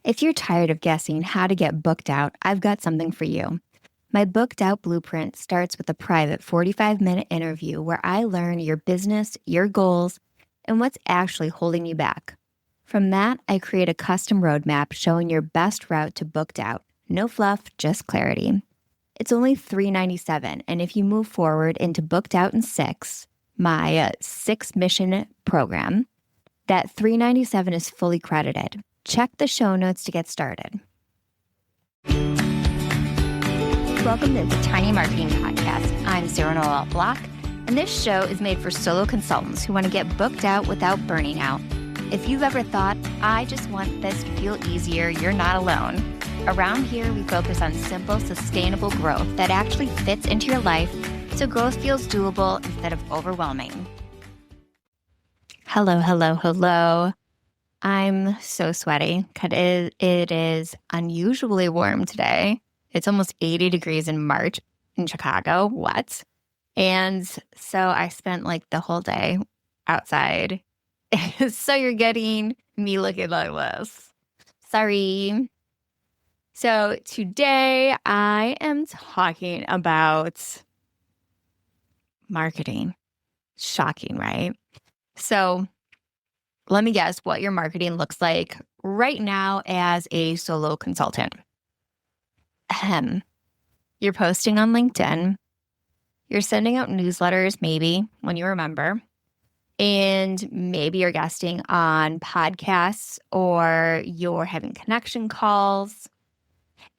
If you're tired of guessing how to get booked out, I've got something for you. My booked out blueprint starts with a private 45-minute interview where I learn your business, your goals, and what's actually holding you back. From that, I create a custom roadmap showing your best route to booked out. No fluff, just clarity. It's only $397, and if you move forward into Booked Out in 6, my 6-mission program, that $397 is fully credited. Check the show notes to get started. Welcome to the Tiny Marketing Podcast. I'm Sarah Noel Block, and this show is made for solo consultants who want to get booked out without burning out. If you've ever thought, I just want this to feel easier, you're not alone. Around here, we focus on simple, sustainable growth that actually fits into your life so growth feels doable instead of overwhelming. Hello. I'm so sweaty because it is unusually warm today. It's almost 80 degrees in March in Chicago. What? And so I spent like the whole day outside. So you're getting me looking like this. Sorry. So today I am talking about marketing. Shocking, right? So let me guess what your marketing looks like right now as a solo consultant. You're posting on LinkedIn. You're sending out newsletters, maybe, when you remember. And maybe you're guesting on podcasts or you're having connection calls.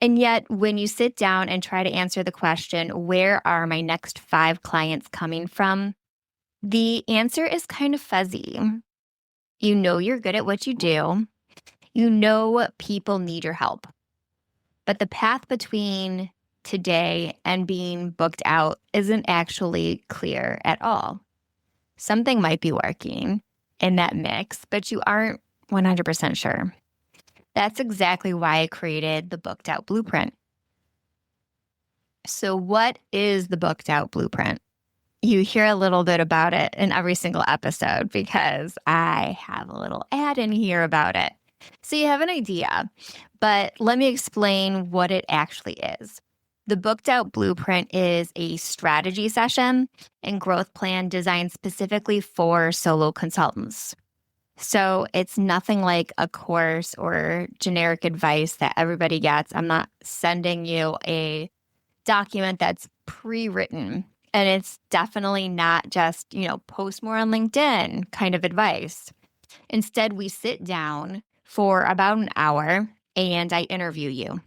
And yet, when you sit down and try to answer the question, where are my next 5 clients coming from? The answer is kind of fuzzy. You know you're good at what you do. You know people need your help. But the path between today and being booked out isn't actually clear at all. Something might be working in that mix, but you aren't 100% sure. That's exactly why I created the Booked Out Blueprint. So what is the Booked Out Blueprint? You hear a little bit about it in every single episode because I have a little ad in here about it. So you have an idea, but let me explain what it actually is. The Booked Out Blueprint is a strategy session and growth plan designed specifically for solo consultants. So it's nothing like a course or generic advice that everybody gets. I'm not sending you a document that's pre-written. And it's definitely not just, post more on LinkedIn kind of advice. Instead, we sit down for about an hour and I interview you.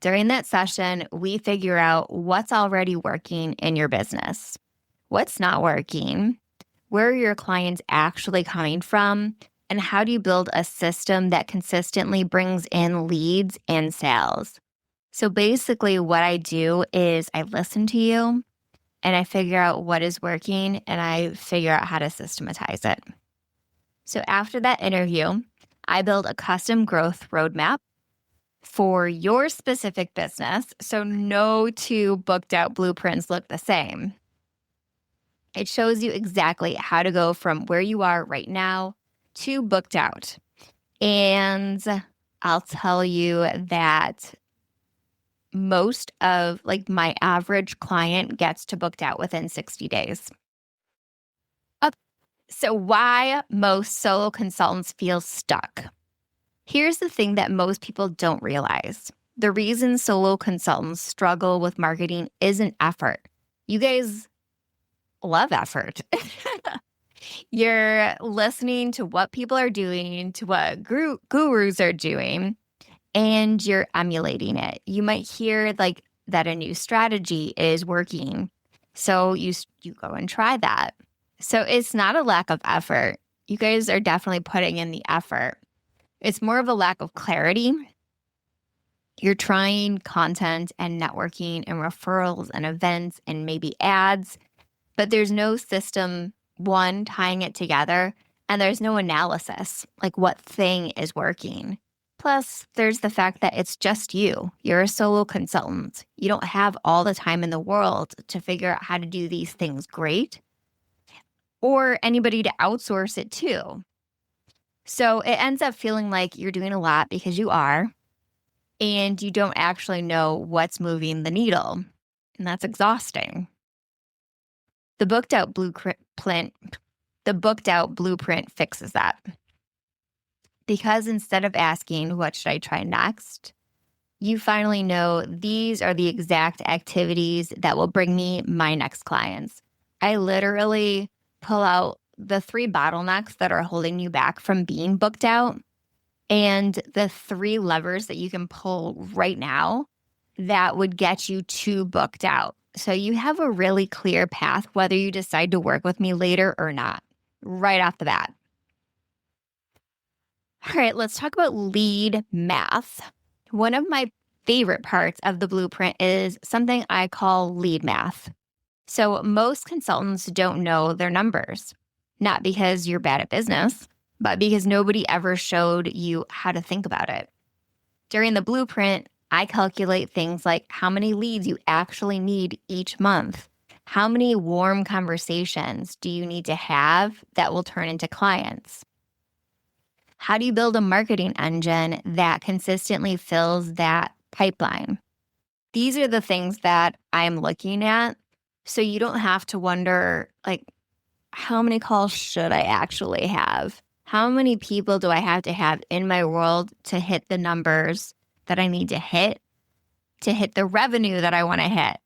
During that session, we figure out what's already working in your business, what's not working, where are your clients actually coming from, and how do you build a system that consistently brings in leads and sales. So basically what I do is I listen to you and I figure out what is working and I figure out how to systematize it. So after that interview, I build a custom growth roadmap for your specific business. So no 2 booked out blueprints look the same. It shows you exactly how to go from where you are right now to booked out. And I'll tell you that most of my average client gets to booked out within 60 days. So why most solo consultants feel stuck? Here's the thing that most people don't realize. The reason solo consultants struggle with marketing isn't effort. You guys love effort. You're listening to what people are doing, to what gurus are doing, and you're emulating it. You might hear that a new strategy is working. So you go and try that. So it's not a lack of effort. You guys are definitely putting in the effort. It's more of a lack of clarity. You're trying content and networking and referrals and events and maybe ads, but there's no system, one, tying it together, and there's no analysis, like what thing is working. Plus, there's the fact that it's just you. You're a solo consultant. You don't have all the time in the world to figure out how to do these things great or anybody to outsource it to. So it ends up feeling like you're doing a lot because you are, and you don't actually know what's moving the needle. And that's exhausting. The booked out blueprint fixes that. Because instead of asking, what should I try next? You finally know these are the exact activities that will bring me my next clients. I literally pull out the 3 bottlenecks that are holding you back from being booked out and the 3 levers that you can pull right now that would get you to booked out. So you have a really clear path whether you decide to work with me later or not, right off the bat. All right, let's talk about lead math. One of my favorite parts of the blueprint is something I call lead math. So most consultants don't know their numbers, not because you're bad at business, but because nobody ever showed you how to think about it. During the blueprint, I calculate things like how many leads you actually need each month. How many warm conversations do you need to have that will turn into clients? How do you build a marketing engine that consistently fills that pipeline? These are the things that I'm looking at. So you don't have to wonder, like, how many calls should I actually have? How many people do I have to have in my world to hit the numbers that I need to hit the revenue that I want to hit?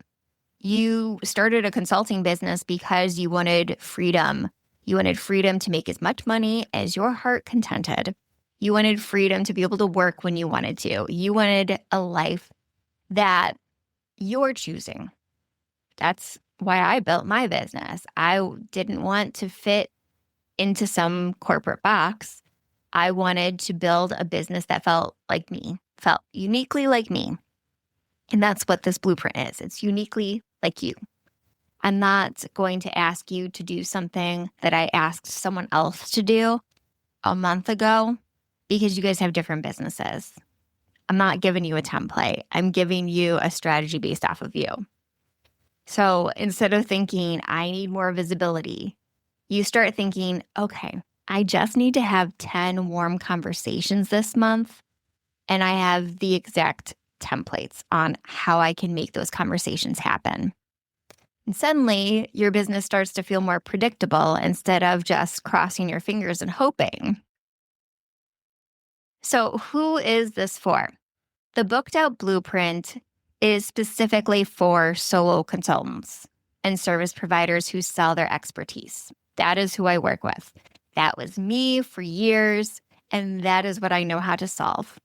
You started a consulting business because you wanted freedom. You wanted freedom to make as much money as your heart contented. You wanted freedom to be able to work when you wanted to. You wanted a life that you're choosing. That's why I built my business. I didn't want to fit into some corporate box. I wanted to build a business that felt like me, felt uniquely like me. And that's what this blueprint is. It's uniquely like you. I'm not going to ask you to do something that I asked someone else to do a month ago because you guys have different businesses. I'm not giving you a template. I'm giving you a strategy based off of you. So instead of thinking, I need more visibility, you start thinking, okay, I just need to have 10 warm conversations this month, and I have the exact templates on how I can make those conversations happen. And suddenly, your business starts to feel more predictable instead of just crossing your fingers and hoping. So who is this for? The booked out blueprint is specifically for solo consultants and service providers who sell their expertise. That is who I work with. That was me for years, and that is what I know how to solve.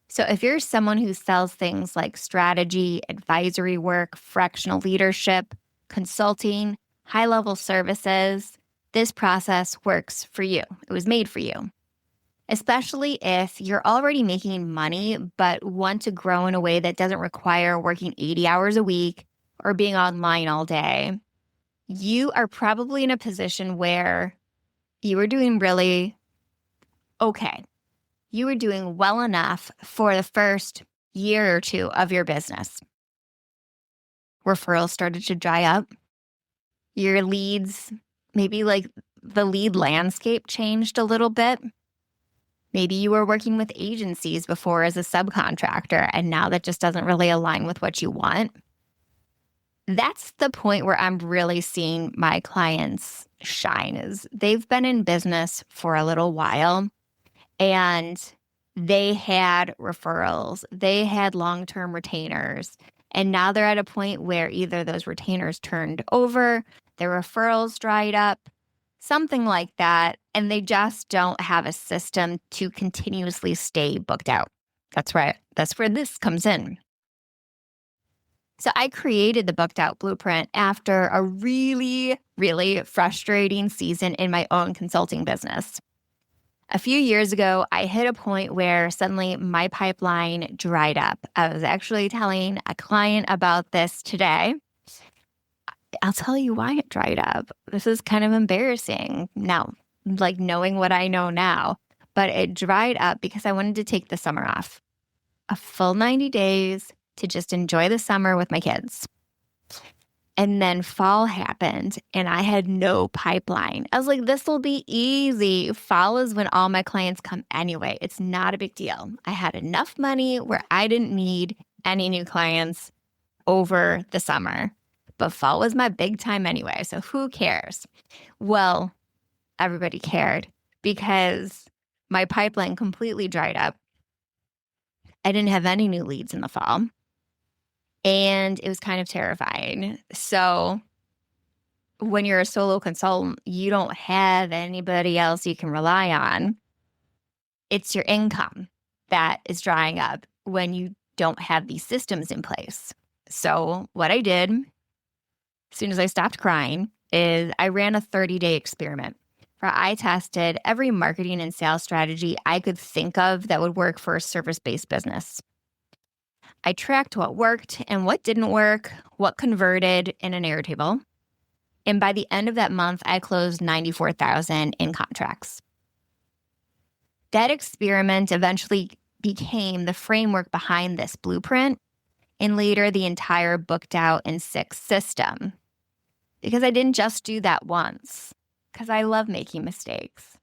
So if you're someone who sells things like strategy, advisory work, fractional leadership, consulting, high-level services, this process works for you. It was made for you. Especially if you're already making money, but want to grow in a way that doesn't require working 80 hours a week or being online all day. You are probably in a position where you are doing really okay. You were doing well enough for the first year or 2 of your business. Referrals started to dry up. Your leads, maybe like the lead landscape changed a little bit. Maybe you were working with agencies before as a subcontractor, and now that just doesn't really align with what you want. That's the point where I'm really seeing my clients shine, is they've been in business for a little while, and they had referrals, they had long-term retainers, and now they're at a point where either those retainers turned over, their referrals dried up, something like that, and they just don't have a system to continuously stay booked out. That's right. That's where this comes in. So I created the booked out blueprint after a really, really frustrating season in my own consulting business. A few years ago, I hit a point where suddenly my pipeline dried up. I was actually telling a client about this today. I'll tell you why it dried up. This is kind of embarrassing now, like knowing what I know now. But it dried up because I wanted to take the summer off. A full 90 days to just enjoy the summer with my kids. And then fall happened and I had no pipeline. I was like, this will be easy. Fall is when all my clients come anyway. It's not a big deal. I had enough money where I didn't need any new clients over the summer. But fall was my big time anyway. So who cares? Well, everybody cared because my pipeline completely dried up. I didn't have any new leads in the fall. And it was kind of terrifying. So when you're a solo consultant, you don't have anybody else you can rely on. It's your income that is drying up when you don't have these systems in place. So what I did, as soon as I stopped crying, is I ran a 30-day experiment where I tested every marketing and sales strategy I could think of that would work for a service-based business. I tracked what worked and what didn't work, what converted in an Airtable. And by the end of that month, I closed $94,000 in contracts. That experiment eventually became the framework behind this blueprint and later the entire booked out in 6 system. Because I didn't just do that once, because I love making mistakes.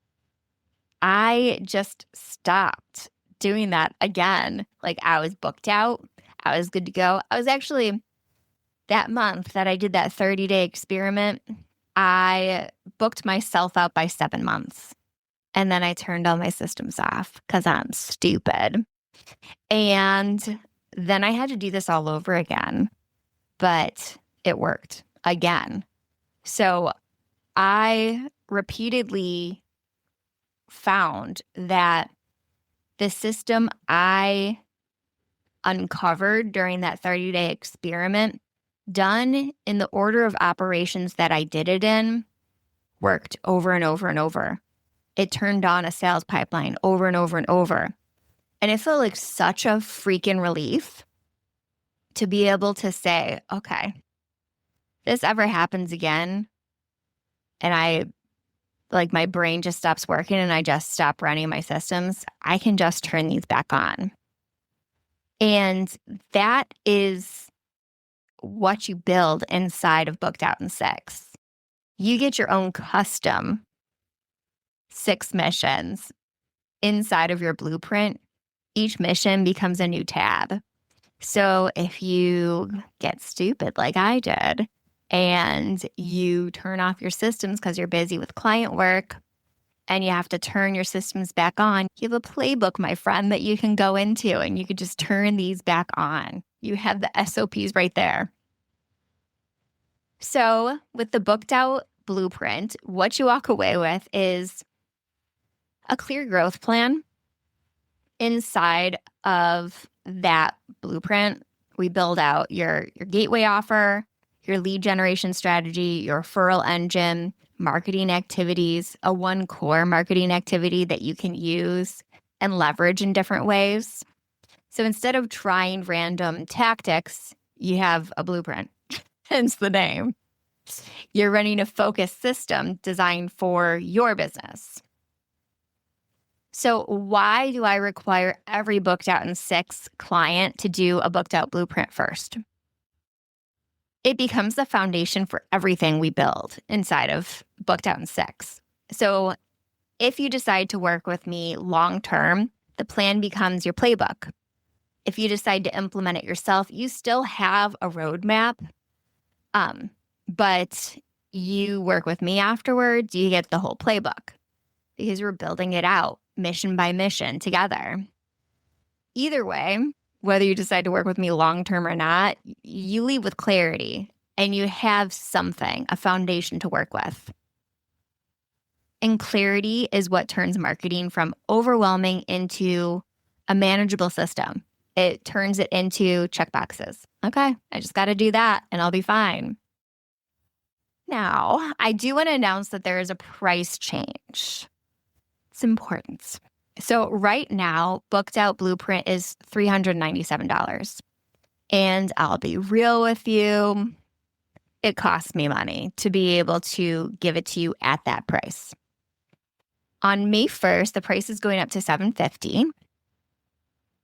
I just stopped doing that again. Like I was booked out. I was good to go. I was actually, that month that I did that 30-day experiment, I booked myself out by 7 months. And then I turned all my systems off because I'm stupid. And then I had to do this all over again. But it worked again. So I repeatedly found that the system I uncovered during that 30-day experiment, done in the order of operations that I did it in, worked over and over and over. It turned on a sales pipeline over and over and over. And it felt like such a freaking relief to be able to say, okay, this ever happens again, and my brain just stops working and I just stop running my systems, I can just turn these back on. And that is what you build inside of Booked Out in 6. You get your own custom 6 missions inside of your blueprint. Each mission becomes a new tab. So if you get stupid like I did, and you turn off your systems because you're busy with client work and you have to turn your systems back on, you have a playbook, my friend, that you can go into and you could just turn these back on. You have the SOPs right there. So with the booked out blueprint, what you walk away with is a clear growth plan. Inside of that blueprint, we build out your gateway offer, your lead generation strategy, your referral engine, marketing activities, a one core marketing activity that you can use and leverage in different ways. So instead of trying random tactics, you have a blueprint, hence the name. You're running a focused system designed for your business. So why do I require every Booked Out in 6 client to do a booked out blueprint first? It becomes the foundation for everything we build inside of Booked Out in 6. So if you decide to work with me long-term, the plan becomes your playbook. If you decide to implement it yourself, you still have a roadmap, but you work with me afterwards, you get the whole playbook because we're building it out mission by mission together. Either way, whether you decide to work with me long-term or not, you leave with clarity and you have something, a foundation to work with. And clarity is what turns marketing from overwhelming into a manageable system. It turns it into checkboxes. Okay, I just got to do that and I'll be fine. Now, I do want to announce that there is a price change. It's important. So right now, Booked Out Blueprint is $397. And I'll be real with you, it costs me money to be able to give it to you at that price. On May 1st, the price is going up to $750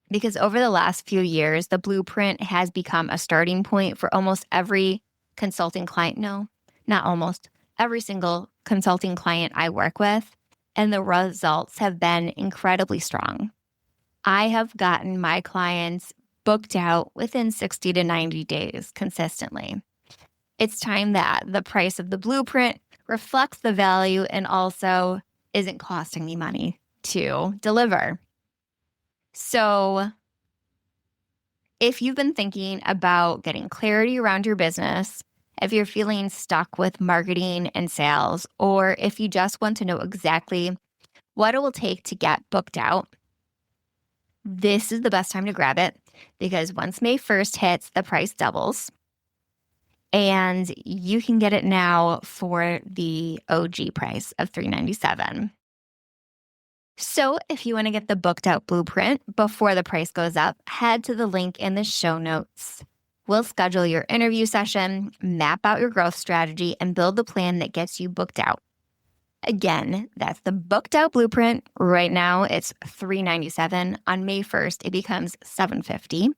because over the last few years, the blueprint has become a starting point for almost every consulting client, no, not almost, every single consulting client I work with, and the results have been incredibly strong. I have gotten my clients booked out within 60 to 90 days consistently. It's time that the price of the blueprint reflects the value and also isn't costing me money to deliver. So if you've been thinking about getting clarity around your business, if you're feeling stuck with marketing and sales, or if you just want to know exactly what it will take to get booked out, this is the best time to grab it, because once May 1st hits, the price doubles. And you can get it now for the OG price of $397. So if you want to get the booked out blueprint before the price goes up, head to the link in the show notes. We'll schedule your interview session, map out your growth strategy, and build the plan that gets you booked out. Again, that's the booked out blueprint. Right now, it's $397. On May 1st, it becomes $750.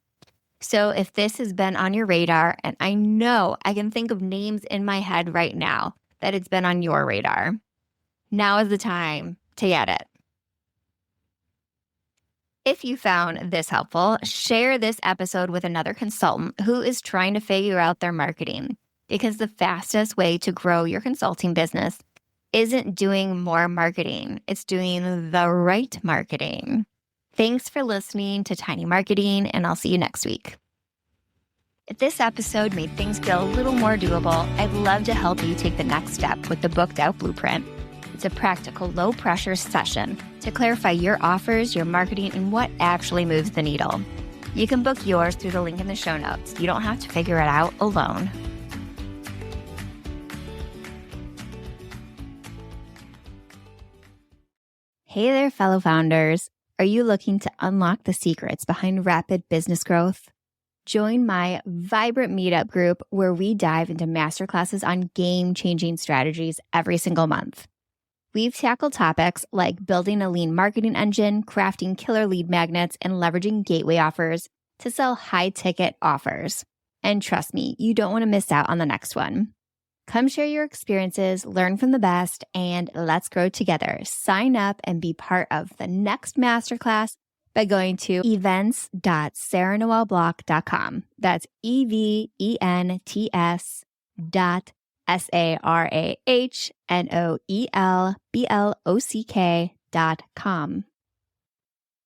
So if this has been on your radar, and I know I can think of names in my head right now that it's been on your radar, now is the time to get it. If you found this helpful, share this episode with another consultant who is trying to figure out their marketing, because the fastest way to grow your consulting business isn't doing more marketing. It's doing the right marketing. Thanks for listening to Tiny Marketing, and I'll see you next week. If this episode made things feel a little more doable, I'd love to help you take the next step with the Booked Out Blueprint. It's a practical, low-pressure session to clarify your offers, your marketing, and what actually moves the needle. You can book yours through the link in the show notes. You don't have to figure it out alone. Hey there, fellow founders. Are you looking to unlock the secrets behind rapid business growth? Join my vibrant meetup group where we dive into masterclasses on game-changing strategies every single month. We've tackled topics like building a lean marketing engine, crafting killer lead magnets, and leveraging gateway offers to sell high-ticket offers. And trust me, you don't want to miss out on the next one. Come share your experiences, learn from the best, and let's grow together. Sign up and be part of the next masterclass by going to events.sarahnoelblock.com. That's events.sarahnoelblock.com.